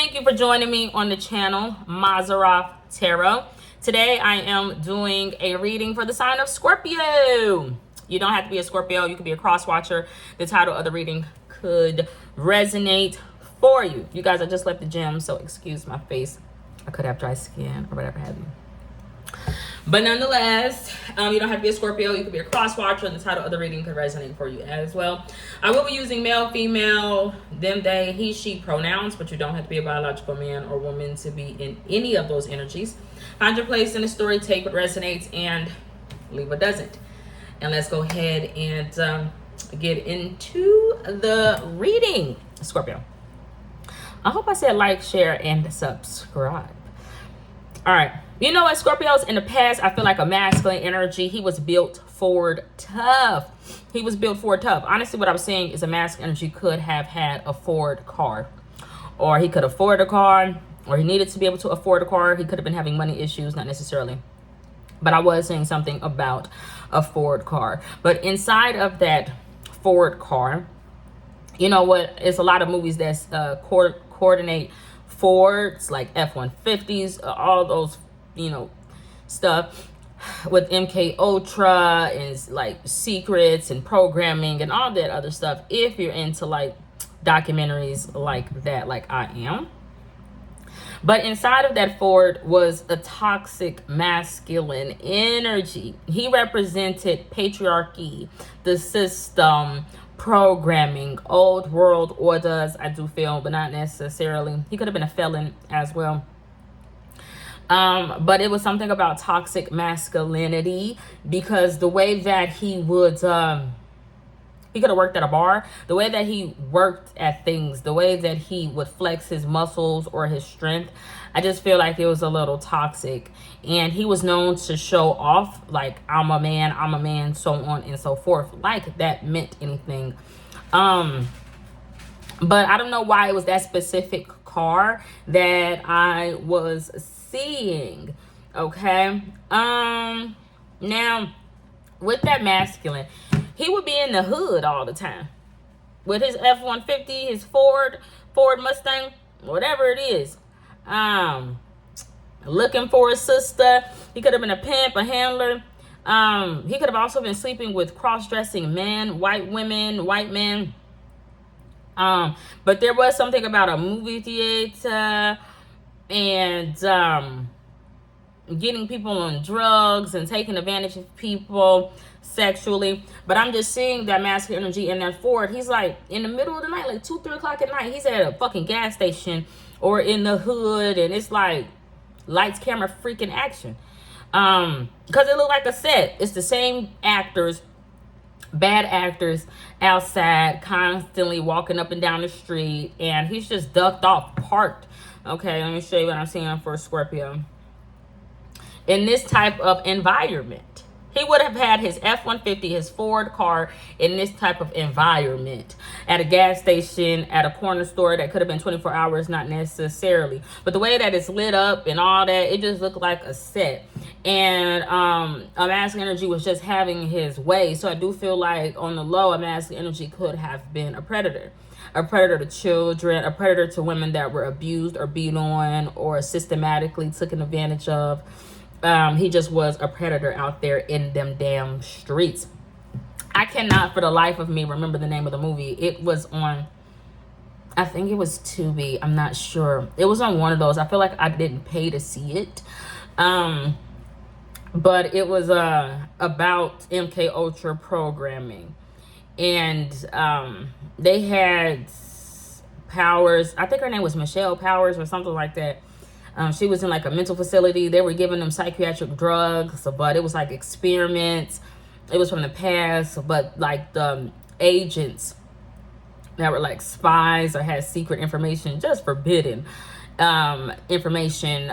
Thank you for joining me on the channel, Mazarov Tarot. Today I am doing a reading for the sign of Scorpio. You don't have to be a Scorpio. You could be a cross watcher. The title of the reading could resonate for you. You guys, I just left the gym, so excuse my face. I could have dry skin or whatever have you. But nonetheless, you don't have to be a Scorpio. You could be a cross watcher, and the title of the reading could resonate for you as well. I will be using male, female, them, they, he, she pronouns, but you don't have to be a biological man or woman to be in any of those energies. Find your place in the story, take what resonates, and leave what doesn't. And let's go ahead and get into the reading, Scorpio. I hope I said like, share, and subscribe. All right. You know what, Scorpios, in the past, I feel like a masculine energy. He was built forward tough. He was built forward tough. Honestly, what I was saying is a masculine energy could have had a Ford car. Or he could afford a car. Or he needed to be able to afford a car. He could have been having money issues, not necessarily. But I was saying something about a Ford car. But inside of that Ford car, you know what? It's a lot of movies that coordinate Fords, like F-150s, all those, you know, stuff with MK Ultra and like secrets and programming and all that other stuff. If you're into like documentaries like that, like I am. But inside of that Ford was a toxic masculine energy. He represented patriarchy, the system, programming, old world orders, I do feel, but not necessarily. He could have been a felon as well. But it was something about toxic masculinity, because the way that he would, he could have worked at a bar, the way that he worked at things, the way that he would flex his muscles or his strength, I just feel like it was a little toxic. And he was known to show off, like, I'm a man, so on and so forth, like that meant anything. But I don't know why it was that specific car that I was seeing. Okay. Now with that masculine, he would be in the hood all the time with his F-150, his Ford Mustang, whatever it is. Looking for a sister. He could have been a pimp, a handler. He could have also been sleeping with cross-dressing men, white women, white men. But there was something about a movie theater and getting people on drugs and taking advantage of people sexually. But I'm just seeing that masculine energy in that Ford. He's like in the middle of the night, like 2-3 o'clock at night, he's at a fucking gas station or in the hood, and it's like lights, camera, freaking action. Because it looked like a set. It's the same actors, bad actors outside, constantly walking up and down the street, and he's just ducked off, parked. Okay, let me show you what I'm seeing for Scorpio. In this type of environment, he would have had his F-150, his Ford car, in this type of environment. At a gas station, at a corner store that could have been 24 hours, not necessarily. But the way that it's lit up and all that, it just looked like a set. And a masculine energy was just having his way. So I do feel like on the low, a masculine energy could have been a predator. A predator to children, a predator to women that were abused or beat on or systematically taken advantage of. He just was a predator out there in them damn streets. I cannot for the life of me remember the name of the movie. It was on, I think it was Tubi. I'm not sure. It was on one of those. I feel like I didn't pay to see it. But it was about MK Ultra programming. And they had Powers. I think her name was Michelle Powers or something like that. She was in like a mental facility. They were giving them psychiatric drugs, but it was like experiments. It was from the past, but like the agents that were like spies or had secret information, just forbidden information.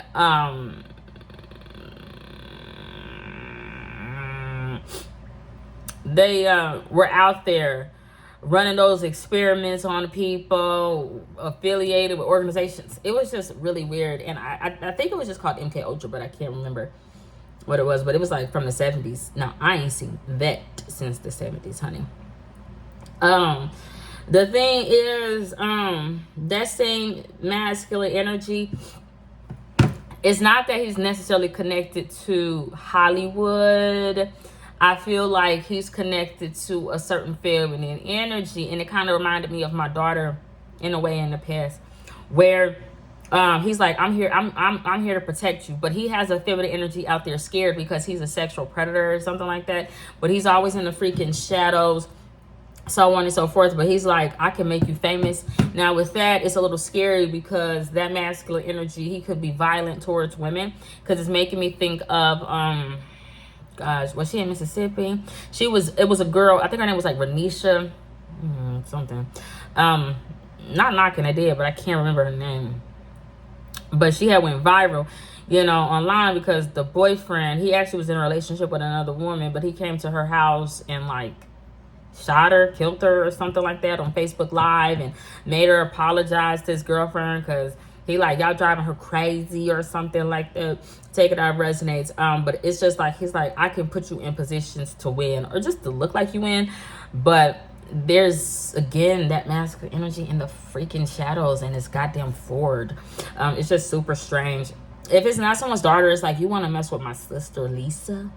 They were out there running those experiments on people affiliated with organizations. It was just really weird. And I think it was just called MK Ultra, but I can't remember what it was. But it was like from the 70s. Now, I ain't seen that since the 70s, honey. The thing is, that same masculine energy, it's not that he's necessarily connected to Hollywood. I feel like he's connected to a certain feminine energy, and it kind of reminded me of my daughter in a way in the past, where he's like, I'm here, I'm here to protect you, but he has a feminine energy out there, scared because he's a sexual predator or something like that. But he's always in the freaking shadows, so on and so forth. But he's like, I can make you famous. Now with that, it's a little scary because that masculine energy, he could be violent towards women, because it's making me think of gosh, was she in Mississippi? It was a girl, I think her name was like Renisha something, not knocking a dead, but I can't remember her name. But she had went viral, online, because the boyfriend, he actually was in a relationship with another woman, but he came to her house and like shot her, killed her or something like that on Facebook Live, and made her apologize to his girlfriend because he like, y'all driving her crazy or something like that. Take it out, resonates. But it's just like, he's like, I can put you in positions to win or just to look like you win. But there's, again, that masculine energy in the freaking shadows, and it's goddamn forward. It's just super strange. If it's not someone's daughter, it's like, you want to mess with my sister Lisa?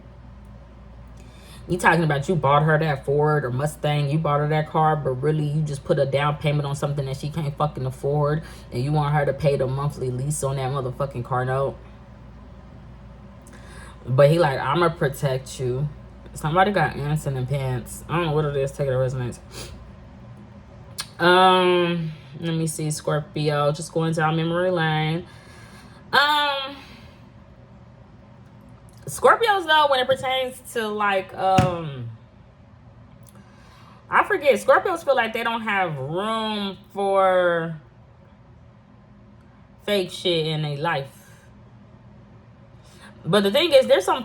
You talking about you bought her that Ford or Mustang, you bought her that car, but really you just put a down payment on something that she can't fucking afford, and you want her to pay the monthly lease on that motherfucking car note. But he like, I'ma protect you. Somebody got ants in their pants. I don't know what it is. Take it to resonance. Let me see, Scorpio. Just going down memory lane. Scorpios, though, when it pertains to like I forget, Scorpios feel like they don't have room for fake shit in their life. But the thing is, there's some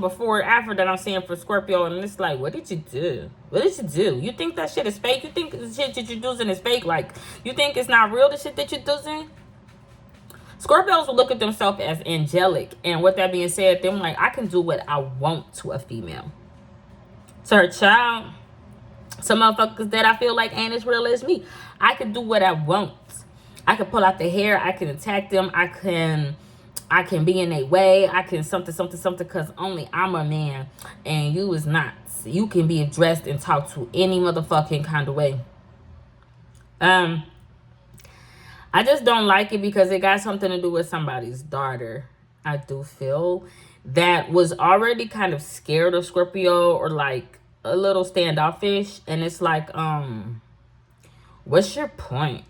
before and after that I'm seeing for Scorpio, and it's like, what did you do? What did you do? You think that shit is fake? You think the shit that you're doing is fake? Like, you think it's not real, the shit that you're doing? Scorpios will look at themselves as angelic, and with that being said, them like, I can do what I want to a female. To her child, some motherfuckers that I feel like ain't as real as me, I can do what I want. I can pull out the hair, I can attack them, I can be in a way, I can something, because only I'm a man and you is not. You can be addressed and talk to any motherfucking kind of way. I just don't like it because it got something to do with somebody's daughter. I do feel that was already kind of scared of Scorpio, or like a little standoffish, and it's like, what's your point?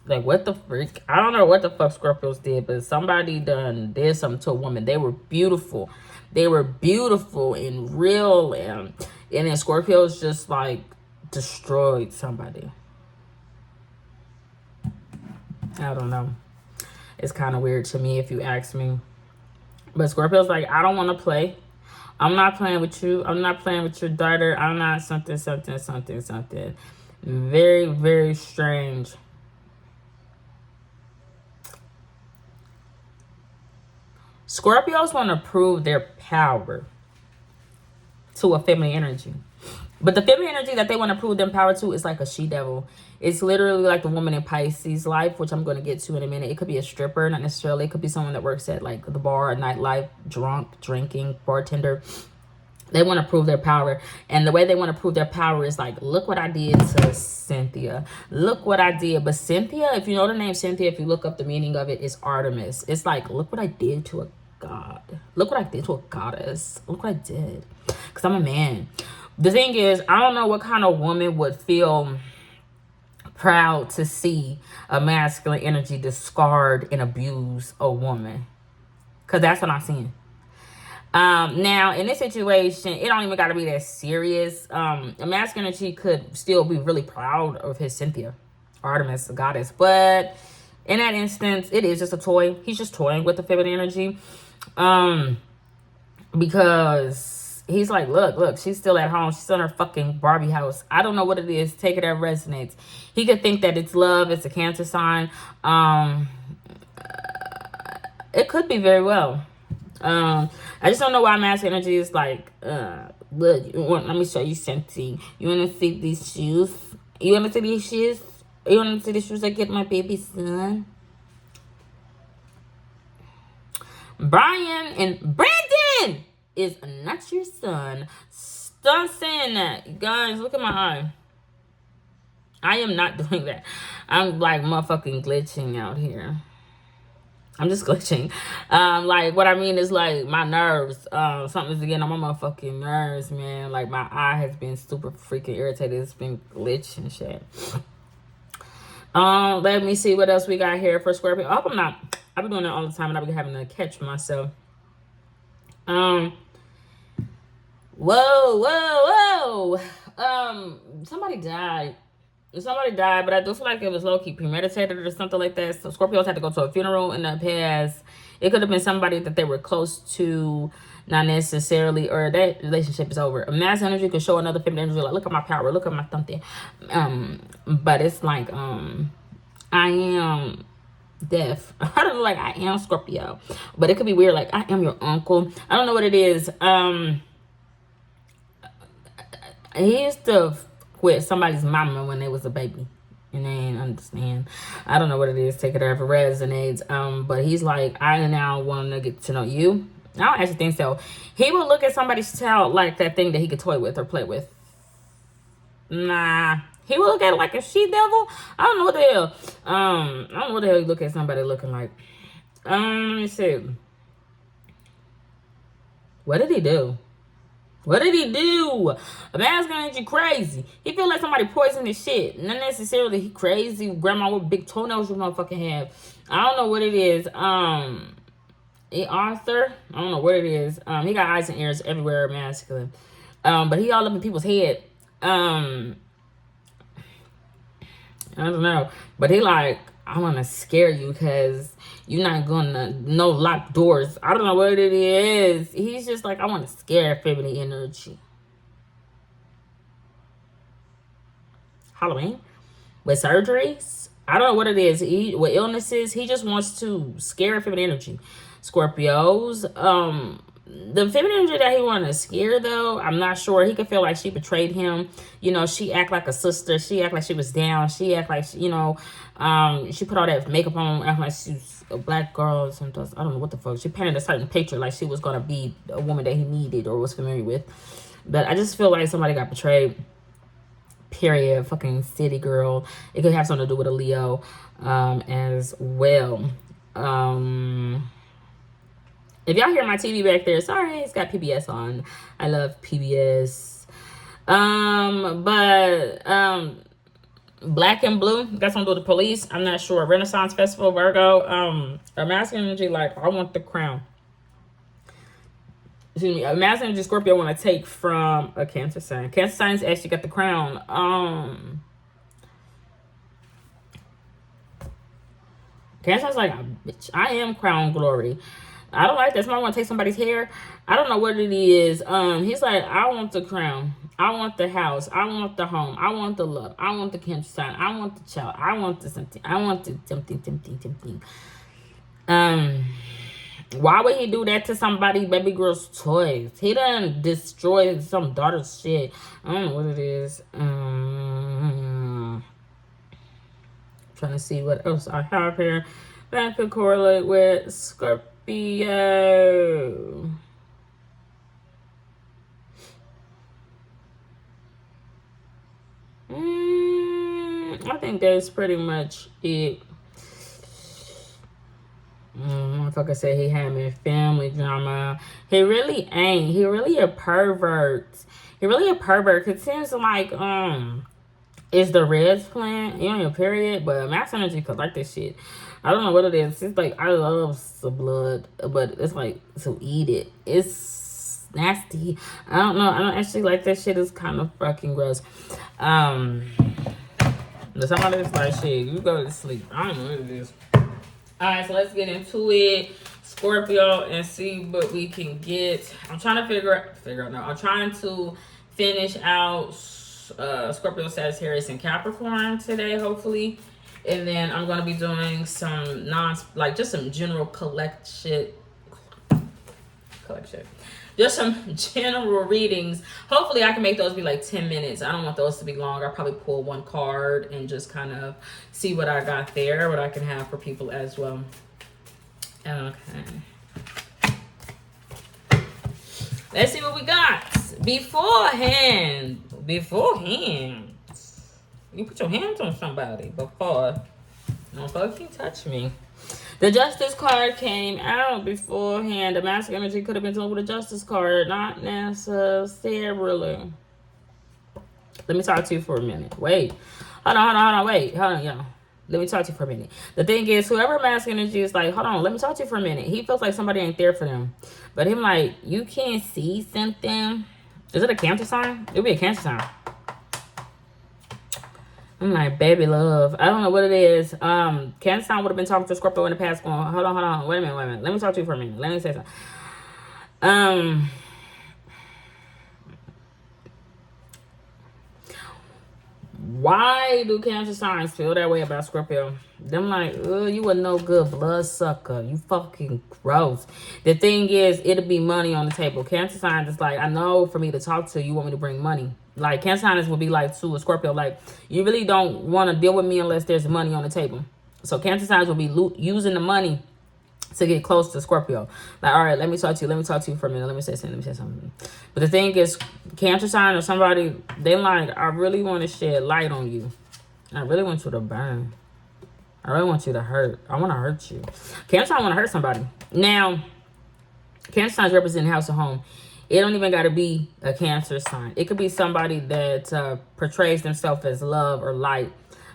Like, what the freak? I don't know what the fuck Scorpios did, but somebody did something to a woman. They were beautiful. They were beautiful and real, and then Scorpios just like destroyed somebody. I don't know. It's kind of weird to me if you ask me. But Scorpio's like, I don't want to play. I'm not playing with you. I'm not playing with your daughter. I'm not something. Very, very strange. Scorpios want to prove their power to a feminine energy. But the feminine energy that they want to prove their power to is like a she-devil. It's literally like the woman in Pisces life, which I'm going to get to in a minute. It could be a stripper, not necessarily. It could be someone that works at like the bar or nightlife, drunk, drinking, bartender. They want to prove their power. And the way they want to prove their power is like, look what I did to Cynthia. Look what I did. But Cynthia, if you know the name Cynthia, if you look up the meaning of it, it's Artemis. It's like, look what I did to a god. Look what I did to a goddess. Look what I did. Because I'm a man. The thing is, I don't know what kind of woman would feel proud to see a masculine energy discard and abuse a woman. Because that's what I'm seeing. Now, in this situation, it don't even got to be that serious. A masculine energy could still be really proud of his Cynthia, Artemis, the goddess. But in that instance, it is just a toy. He's just toying with the feminine energy. Because he's like, look, she's still at home. She's still in her fucking Barbie house. I don't know what it is. Take it that resonates. He could think that it's love. It's a Cancer sign. It could be very well. I just don't know why masculine energy is like, look, let me show you something. You want to see these shoes? You want to see these shoes? You want to see the shoes I get my baby son? Brian and Brandon is not your son. Stop saying that. Guys, look at my eye. I am not doing that. I'm like motherfucking glitching out here. I'm just glitching. Like what I mean is like my nerves. Something's getting on my motherfucking nerves, man. Like my eye has been super freaking irritated. It's been glitching shit. Let me see what else we got here for Scorpio. I hope I'm not. I've been doing that all the time, and I've been having to catch myself. Whoa. Somebody died. Somebody died, but I do feel like it was low-key premeditated or something like that. So Scorpios had to go to a funeral in the past. It could have been somebody that they were close to, not necessarily, or that relationship is over. A mass energy could show another feminine energy, like, look at my power, look at my something. But it's like, I am deaf. I don't know, like, I am Scorpio. But it could be weird, like, I am your uncle. I don't know what it is. He used to with somebody's mama when they was a baby, and they ain't understand. I don't know what it is. Take it or if it resonates. But he's like, I now want to get to know you. I don't actually think so. He would look at somebody's child like that thing that he could toy with or play with. Nah, he would look at it like a she devil. I don't know what the hell. I don't know what the hell he look at somebody looking like. Let me see. What did he do? What did he do? A man's gonna get you crazy. He feel like somebody poisoned his shit. Not necessarily he crazy. Grandma, what big toenails you motherfucking have. I don't know what it is. Arthur. I don't know what it is. He got eyes and ears everywhere, masculine. But he all up in people's head. I don't know. But he like, I want to scare you because you're not gonna know lock doors. I don't know what it is. He's just like, I want to scare feminine energy. Halloween with surgeries. I don't know what it is. With illnesses, he just wants to scare feminine energy. Scorpios. The feminine energy that he wanted to scare, though, I'm not sure. He could feel like she betrayed him. You know, she act like a sister. She act like she was down. She act like, she put all that makeup on, act like she's a black girl or something. I don't know what the fuck. She painted a certain picture like she was going to be a woman that he needed or was familiar with. But I just feel like somebody got betrayed. Period. Fucking city girl. It could have something to do with a Leo as well. If y'all hear my TV back there, sorry, it's got PBS on. I love PBS. Black and blue, got something to do with the police. I'm not sure. Renaissance Festival, Virgo. A masculine energy, like, I want the crown. Excuse me. A masculine energy, Scorpio, want to take from a Cancer sign. Cancer signs actually got the crown. Cancer's like, bitch, I am crown glory. I don't like that. Somebody want to take somebody's hair. I don't know what it is. He's like, I want the crown. I want the house. I want the home. I want the love. I want the Cancer sign. I want the child. I want the something. I want the something. Why would he do that to somebody baby girl's toys? He done destroyed some daughter's shit. I don't know what it is. Trying to see what else I have here that could correlate with Scorpio. I think that's pretty much it. Motherfucker said he having family drama. He really ain't. He really a pervert. It seems like it's the Reds plant. You on your period, but max energy could like this shit. I don't know what it is. It's like, I love the blood, but it's like, to eat it, it's nasty. I don't know. I don't actually like that shit. It's kind of fucking gross. Somebody's like, shit, you go to sleep. I don't know what it is. Alright, so let's get into it, Scorpio, and see what we can get. I'm trying to figure out. No, I'm trying to finish out Scorpio, Sagittarius, and Capricorn today, hopefully. And then I'm going to be doing some just some general collect shit. just some general readings. Hopefully I can make those be like 10 minutes. I don't want those to be long. I'll probably pull one card and just kind of see what I got there, what I can have for people as well. Okay. Let's see what we got. Beforehand. You put your hands on somebody before. No fucking touch me. The Justice card came out beforehand. The masculine energy could have been dealing with a Justice card, not necessarily. Let me talk to you for a minute. Wait. Hold on. Wait. Hold on, y'all. Let me talk to you for a minute. The thing is, whoever masculine energy is like, hold on, let me talk to you for a minute. He feels like somebody ain't there for them. But him like, you can't see something. Is it a Cancer sign? It'll be a Cancer sign. I'm like, baby love. I don't know what it is. Cancer sign would have been talking to Scorpio in the past going, hold on. Wait a minute. Let me talk to you for a minute. Let me say something. Why do Cancer signs feel that way about Scorpio? Them like, oh, you a no good blood sucker. You fucking gross. The thing is, it'll be money on the table. Cancer signs is like, I know for me to talk to you want me to bring money. Like, Cancer signs will be like to a Scorpio, like, you really don't want to deal with me unless there's money on the table. So Cancer signs will be using the money to get close to Scorpio. Like, all right, let me talk to you for a minute. Let me say something. But the thing is, Cancer sign or somebody, they like, I really want to shed light on you. I really want you to burn. I really want you to hurt. I want to hurt you. Cancer sign want to hurt somebody. Now, Cancer signs represent house or home. It don't even got to be a Cancer sign. It could be somebody that portrays themselves as love or light.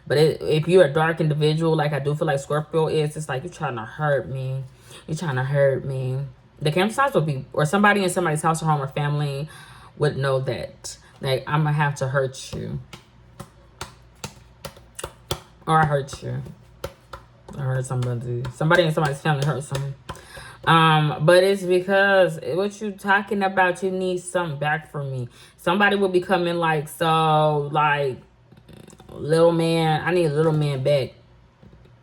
But if you're a dark individual, like I do feel like Scorpio is, it's like you're trying to hurt me. You're trying to hurt me. The Cancer signs will be, or somebody in somebody's house or home or family would know that. Like, I'm going to have to hurt you. Or I hurt you. I hurt somebody. Somebody in somebody's family hurt someone. But it's because what you talking about, you need something back from me. Somebody will be coming like, so, like, little man, I need a little man back.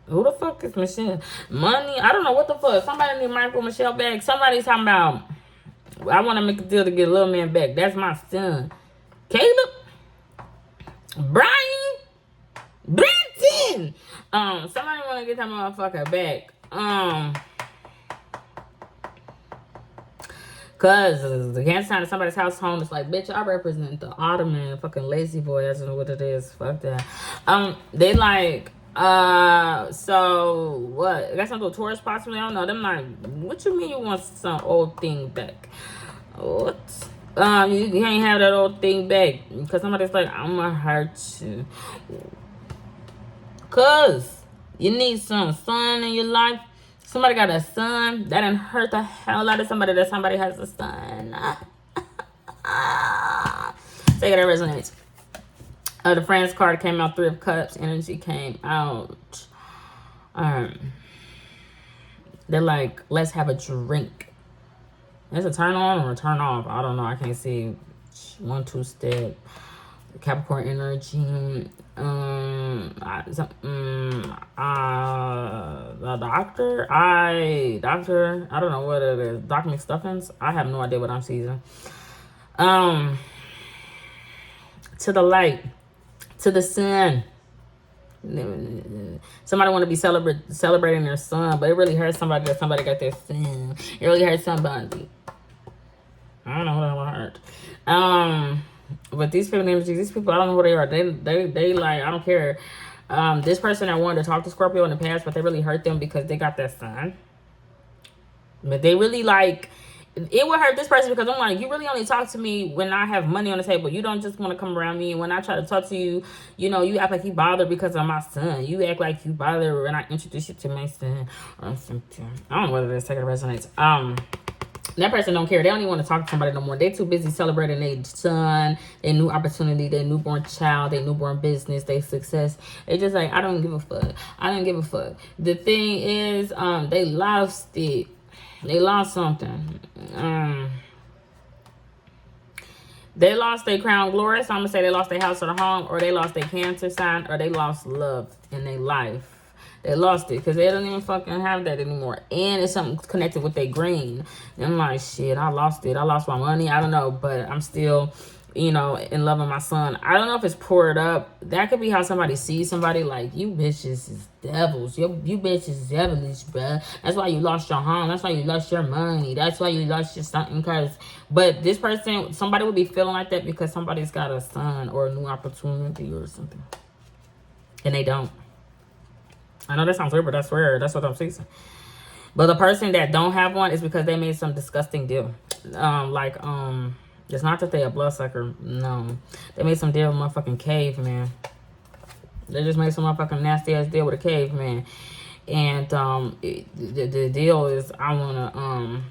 Who the fuck is Michelle? Money? I don't know what the fuck. Somebody need Michael Michelle back. Somebody's talking about, I want to make a deal to get a little man back. That's my son. Caleb? Brian? Brenton? Somebody want to get that motherfucker back. Cause the Cancer sign of somebody's house home is like, bitch, I represent the Ottoman, fucking lazy boy. I don't know what it is. Fuck that. They like, so what? Got something to Taurus possibly? I don't know. Them like, what you mean you want some old thing back? What? You can't have that old thing back because somebody's like, I'm gonna hurt you. Cause you need some sun in your life. Somebody got a son. That didn't hurt the hell out of somebody that somebody has a son. Say that resonates. The Friends card came out. 3 of Cups. Energy came out. They're like, let's have a drink. It's a turn on or a turn off. I don't know. I can't see. 1, 2 step. Capricorn energy. The doctor. I don't know what it is. Dr. McStuffins. I have no idea what I'm seeing. To the light, to the sun. Somebody want to be celebrating their son, but it really hurts somebody that somebody got their son. It really hurts somebody. I don't know what hurt. But these people, I don't know who they are. They like, I don't care. This person that wanted to talk to Scorpio in the past, but they really hurt them because they got that son. But they really like, it would hurt this person because I'm like, you really only talk to me when I have money on the table. You don't just want to come around me. And when I try to talk to you, you know, you act like you bothered because of my son. You act like you bothered when I introduce you to my son or something. I don't know what it is. Take it resonates. That person don't care. They don't even want to talk to somebody no more. They too busy celebrating their son, their new opportunity, their newborn child, their newborn business, their success. They just like, I don't give a fuck. I don't give a fuck. The thing is, they lost it. They lost something. They lost their crown glory. So I'm going to say they lost their house or the home, or they lost their Cancer sign, or they lost love in their life. They lost it because they don't even fucking have that anymore. And it's something connected with their green. And I'm like, shit, I lost it. I lost my money. I don't know, but I'm still, you know, in love with my son. I don't know if it's poured up. That could be how somebody sees somebody. Like, you bitches is devils. You bitches devilish, bruh. That's why you lost your home. That's why you lost your money. That's why you lost your something. But this person, somebody would be feeling like that because somebody's got a son or a new opportunity or something. And they don't. I know that sounds weird, but I swear that's what I'm seeing. But the person that don't have one is because they made some disgusting deal. It's not that they a bloodsucker. No. They made some deal with motherfucking caveman. They just made some motherfucking nasty ass deal with a caveman. And the deal is I wanna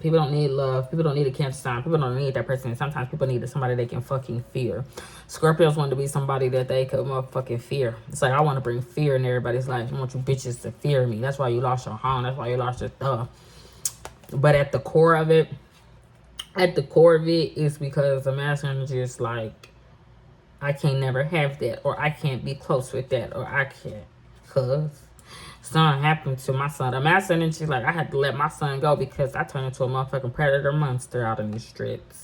people don't need love. People don't need a cancer sign. People don't need that person. Sometimes people need somebody they can fucking fear. Scorpios want to be somebody that they could motherfucking fear. It's like, I want to bring fear in everybody's life. I want you bitches to fear me. That's why you lost your home. That's why you lost your stuff. But at the core of it, is because the masculine energy is like, I can't never have that. Or I can't be close with that. Or I can't. Because something happened to my son. The masculine energy, like, I had to let my son go because I turned into a motherfucking predator monster out in these streets.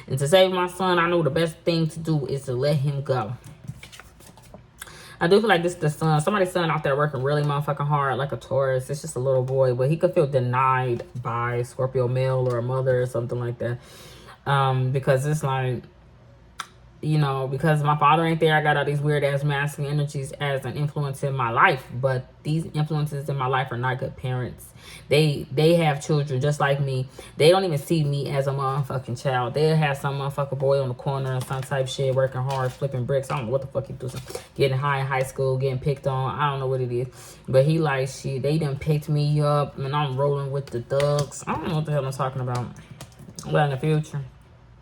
And to save my son, I know the best thing to do is to let him go. I do feel like this is the son. Somebody's son out there working really motherfucking hard, like a Taurus. It's just a little boy, but he could feel denied by Scorpio male or a mother or something like that. Because it's like, you know, because my father ain't there, I got all these weird ass masculine energies as an influence in my life. But these influences in my life are not good parents. They have children just like me. They don't even see me as a motherfucking child. They'll have some motherfucking boy on the corner or some type shit, working hard, flipping bricks. I don't know what the fuck he doing. Getting high in high school, getting picked on. I don't know what it is. But he like, shit, they done picked me up and I'm rolling with the thugs. I don't know what the hell I'm talking about. Well, in the future,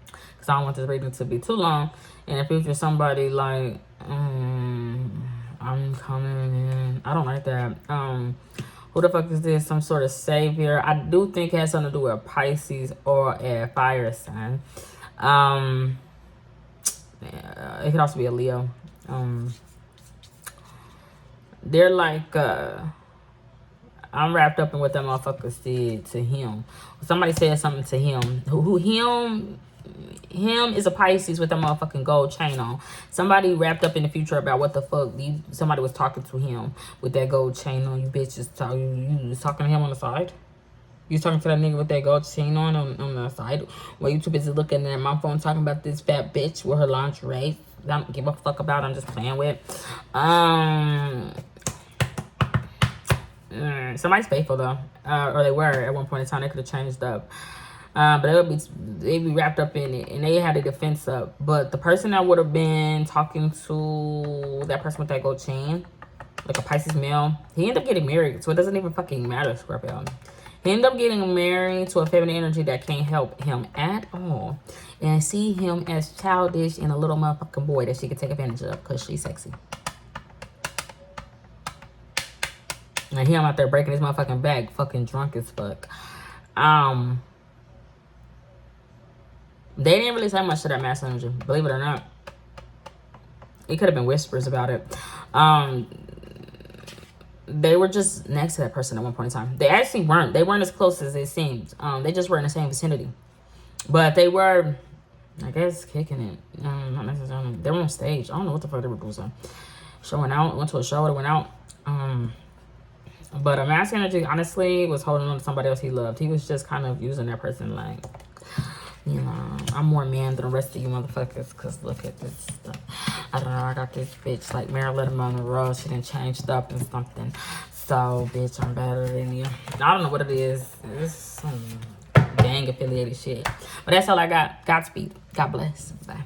because I don't want this reading to be too long. In the future, somebody like, I'm coming in. I don't like that. Who the fuck is this? Some sort of savior. I do think it has something to do with a Pisces or a fire sign. It could also be a Leo. They're like, I'm wrapped up in what that motherfucker said to him. Somebody said something to him. Him is a Pisces with a motherfucking gold chain on. Somebody wrapped up in the future about what the fuck somebody was talking to him with that gold chain on. You bitches, you was talking to him on the side? You was talking to that nigga with that gold chain on the side? Well, you too busy looking at my phone talking about this fat bitch with her lingerie. I don't give a fuck about. I'm just playing with. Somebody's faithful though, or they were at one point in time. They could have changed up. But they'd be wrapped up in it, and they had a defense up. But the person that would have been talking to that person with that gold chain, like a Pisces male, he ended up getting married, so it doesn't even fucking matter, Scorpio. He ended up getting married to a feminine energy that can't help him at all, and see him as childish and a little motherfucking boy that she could take advantage of because she's sexy. And him out there breaking his motherfucking back, fucking drunk as fuck. They didn't really say much to that masculine energy, believe it or not. It could have been whispers about it. They were just next to that person at one point in time. They actually weren't. They weren't as close as it seemed. They just were in the same vicinity. But they were, I guess, kicking it. Not necessarily. They were on stage. I don't know what the fuck they were doing. Showing out. Went to a show. They went out. But a masculine energy, honestly, was holding on to somebody else he loved. He was just kind of using that person like, you know, I'm more man than the rest of you motherfuckers. Because look at this stuff. I don't know. I got this bitch like Marilyn Monroe. She done changed up and something. So, bitch, I'm better than you. I don't know what it is. It's some gang affiliated shit. But that's all I got. Godspeed. God bless. Bye.